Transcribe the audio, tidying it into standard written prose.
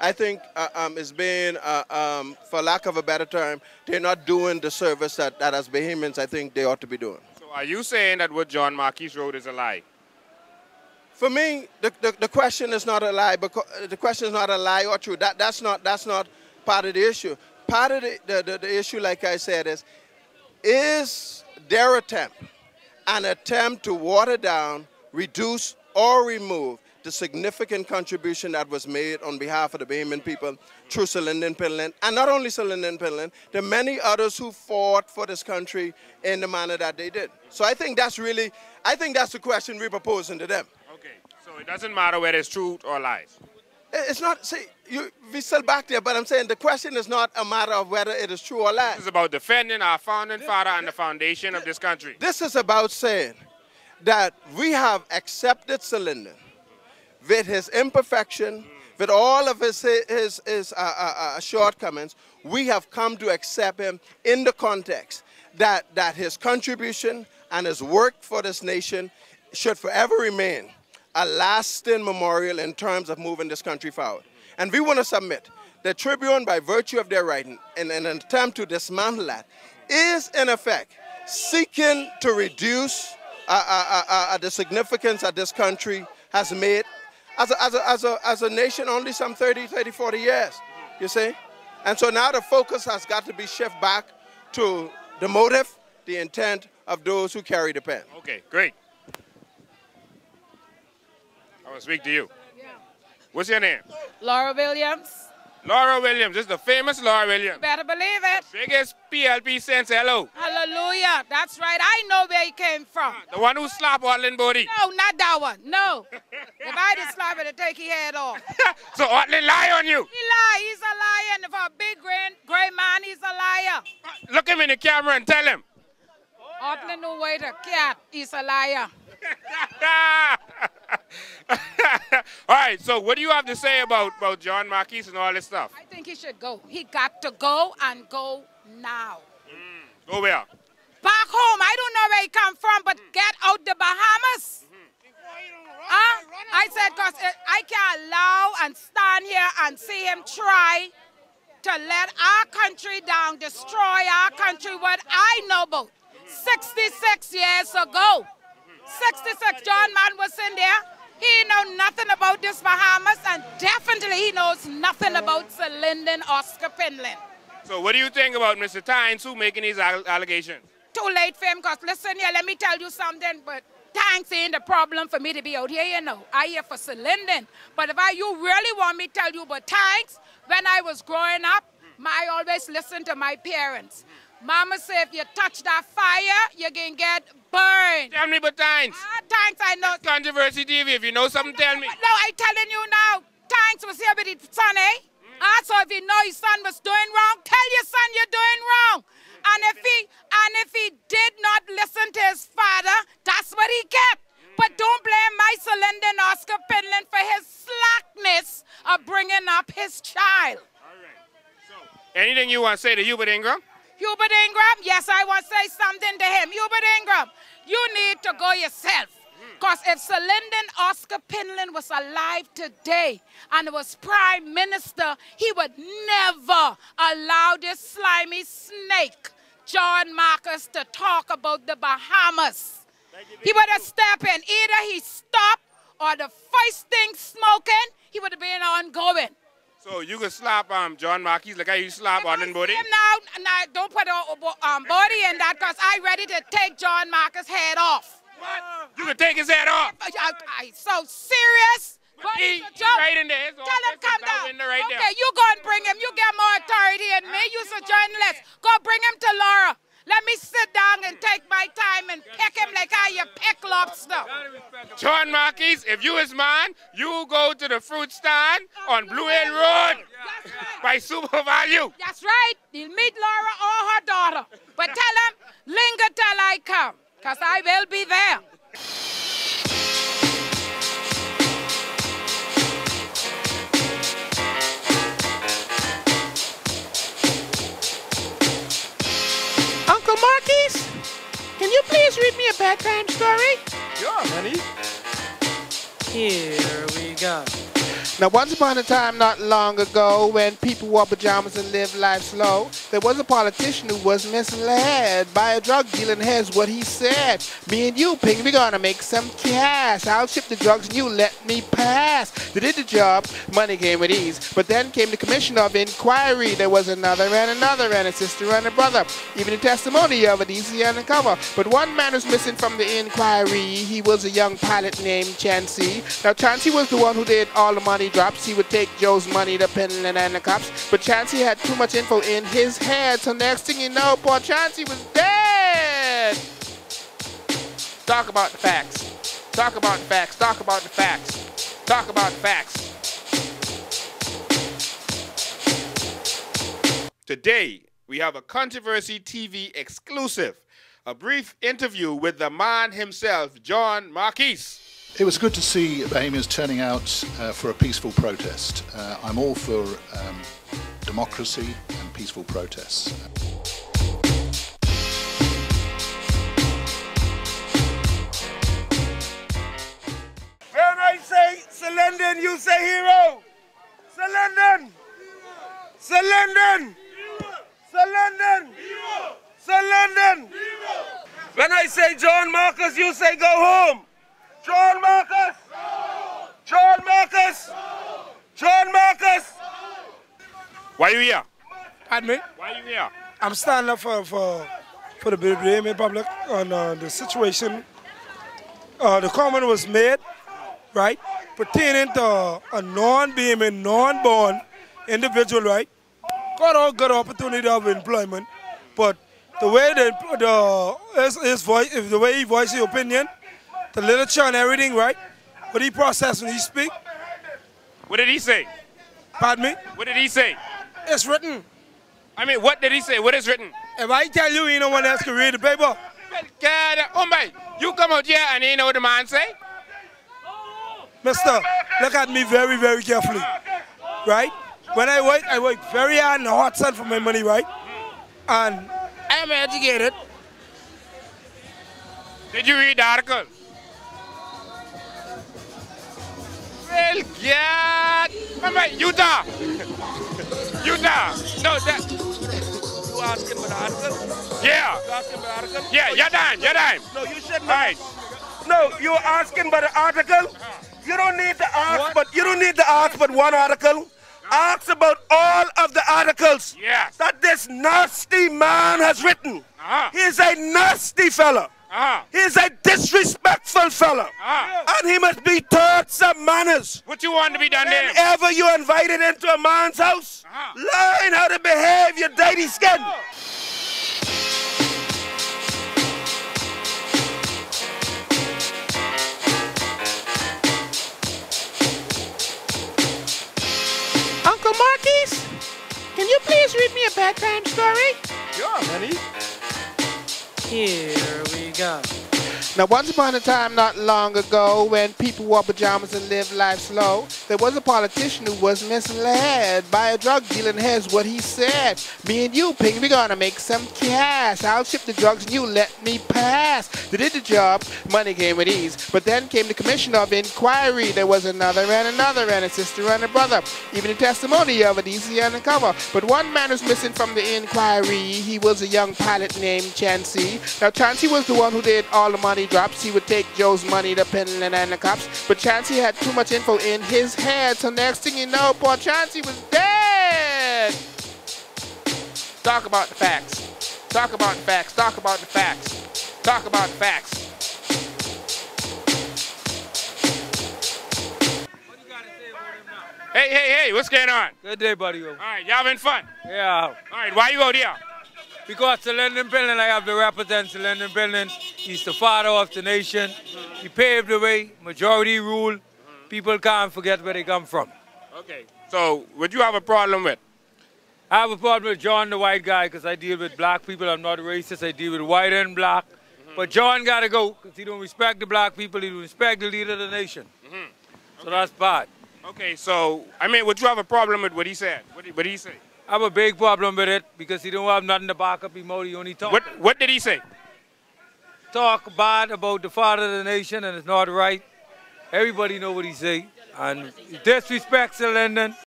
I think it's been, for lack of a better term, they're not doing the service that as Bahamians I think they ought to be doing. So are you saying that what John Marquis wrote is a lie? For me, the question is not a lie, because the question is not a lie or true. That's not part of the issue. Part of the issue, like I said, is their attempt an attempt to water down, reduce, or remove the significant contribution that was made on behalf of the Bahamian people through Sir Lynden Pindling, and not only Sir Lynden Pindling, the many others who fought for this country in the manner that they did. So I think that's the question we're proposing to them. Okay, so it doesn't matter whether it's truth or lies. It's not, see, we still back there, but I'm saying the question is not a matter of whether it is true or lies. This is about defending our founding father and the foundation of this country. This is about saying that we have accepted Sir Lynden with his imperfection, with all of his shortcomings. We have come to accept him in the context that his contribution and his work for this nation should forever remain a lasting memorial in terms of moving this country forward. And we want to submit the Tribune, by virtue of their writing, in an attempt to dismantle that, is in effect seeking to reduce the significance that this country has made as a nation only some 30, 40 years, you see? And so now the focus has got to be shifted back to the motive, the intent of those who carry the pen. Okay, great. I want to speak to you. Yeah. What's your name? Laura Williams. Laura Williams. This is the famous Laura Williams. You better believe it. Biggest PLP since hello. Hallelujah. That's right. I know where he came from. The one who slapped Ortland body. No, not that one. No. If I didn't slap it, I'd take his head off. So Ortland lie on you. He lie. He's a liar. And for a big gray man, he's a liar. Look him in the camera and tell him. Ortland no way to cat. He's a liar. All right, so what do you have to say about John Marquis and all this stuff? I think he should go. He got to go and go now. Go where? Back home. I don't know where he come from, but get out the Bahamas. I said, because I can't allow and stand here and see him try to let our country down, destroy our country, what I know about. 66 years ago. 66, John Mann was in there. He know nothing about this Bahamas, and definitely he knows nothing about Sir Lynden Oscar Pindling. So what do you think about Mr. Tynes who making these allegations? Too late for him, because listen here, let me tell you something, but thanks ain't the problem for me to be out here, you know. I here for Sir Lynden. But if you really want me to tell you about thanks, when I was growing up, I always listened to my parents. Mama said if you touch that fire, you can get burned. Tell me about Tynes. Tynes, I know. Controversy TV, if you know something, tell me. No, I telling you now, Tynes was here with his son, eh? So if you know his son was doing wrong, tell your son you're doing wrong. And if he did not listen to his father, that's what he kept. But don't blame my Sir Lynden Oscar Pindling for his slackness of bringing up his child. All right. So, anything you want to say to Hubert Ingram? Hubert Ingram, yes, I want to say something to him. Hubert Ingram, you need to go yourself. Because if Sir Lynden Oscar Pindling was alive today and was Prime Minister, he would never allow this slimy snake, John Marquis, to talk about the Bahamas. He would have stepped in. Either he stopped or the first thing smoking, he would have been ongoing. So you could slap John Marquis like how you slap Ortland body? Now, don't put body in that, because I'm ready to take John Marquis' head off. What? You could take his head off? I so serious. He's right in there. Tell him come down. Right okay, there. You go and bring him. You get more authority than me. You're a journalist. Go bring him to Laura. Let me sit down and take my time and pick him like how you pick lobster. John Marquis, if you is man, you go to the fruit stand on Blue Hill Road by Super Value. That's right. You'll meet Laura or her daughter. But tell him, linger till I come, because I will be there. Uncle Marquis, can you please read me a bedtime story? Sure, honey. Here we go. Now once upon a time not long ago, when people wore pajamas and lived life slow, there was a politician who was misled by a drug dealer, and here's what he said. Me and you, Ping, we gonna make some cash. I'll ship the drugs and you let me pass. They did the job, money came with ease. But then came the commission of inquiry. There was another and a sister and a brother. Even the testimony of it easy undercover. But one man was missing from the inquiry. He was a young pilot named Chancey. Now Chancey was the one who did all the money drops. He would take Joe's money, the Pindling and the cops. But Chancey had too much info in his head. So next thing you know, poor Chancey was dead. Talk about the facts. Talk about the facts. Talk about the facts. Talk about the facts. Today, we have a Controversy TV exclusive. A brief interview with the man himself, John Marquis. It was good to see Bahamians turning out for a peaceful protest. I'm all for democracy and peaceful protests. When I say Sir Lynden, you say hero. Sir Lynden. Sir Lynden. Sir Lynden. Sir Lynden. When I say John Marquis, you say go home. John Marquis. John Marquis. John Marquis. Why you here? Pardon me? Why you here? I'm standing up for the Bahamian public on the situation. The comment was made, right, pertaining to a non-Bahamian, non-born individual, right, got a good opportunity of employment, but the way the way he voiced his opinion, the literature and everything, right, what he processed when he speak. What did he say? Pardon me? What did he say? It's written. I mean, what did he say? What is written? If I tell you, no one else can read the paper. Oh my, you come out here and you know what the man say? Mister, look at me very, very carefully, right? When I work very hard in the hot sun for my money, right? And I am educated. Did you read the article? Well, God. Remember, Utah. Utah. No, that. You asking for the article? Yeah. You asking for the article? Yeah, your time, your time. No, you shouldn't. All right. No, you asking for the article? You don't need to ask, but you don't need to ask but one article. Ask about all of the articles that this nasty man has written. He's a nasty fella. He's a disrespectful fella. And he must be taught some manners. What you want to be done there? Whenever you're invited into a man's house, learn how to behave, you dirty skin. Uncle Marquis, can you please read me a bedtime story? Sure, honey. Here we go. Now once upon a time not long ago, when people wore pajamas and lived life slow, there was a politician who was misled by a drug dealer, and here's what he said. Me and you, Ping, we gonna make some cash. I'll ship the drugs and you let me pass. They did the job, money came with ease. But then came the commission of inquiry. There was another and a sister and a brother. Even the testimony of it easy undercover. But one man was missing from the inquiry. He was a young pilot named Chancey. Now Chancey was the one who did all the money drops. He would take Joe's money, the Pindling and the cops. But Chancey had too much info in his head. So next thing you know, poor Chancey was dead. Talk about the facts. Talk about the facts. Talk about the facts. Talk about the facts. Hey, what's going on? Good day, buddy. All right, you having fun? Yeah. All right, why you out here? Because Sir Lynden Pindling, I have to represent Sir Lynden Pindling. He's the father of the nation. He paved the way, majority rule. People can't forget where they come from. Okay, so what you have a problem with? I have a problem with John, the white guy, because I deal with black people. I'm not racist. I deal with white and black. But John got to go, because he don't respect the black people. He don't respect the leader of the nation. So that's bad. Okay, so, I mean, would you have a problem with what he said? What did he say? I have a big problem with it, because he don't have nothing to back up his mouth. He only talk. What did he say? Talk bad about the father of the nation, and it's not right. Everybody know what he say. And disrespect Sir Lynden.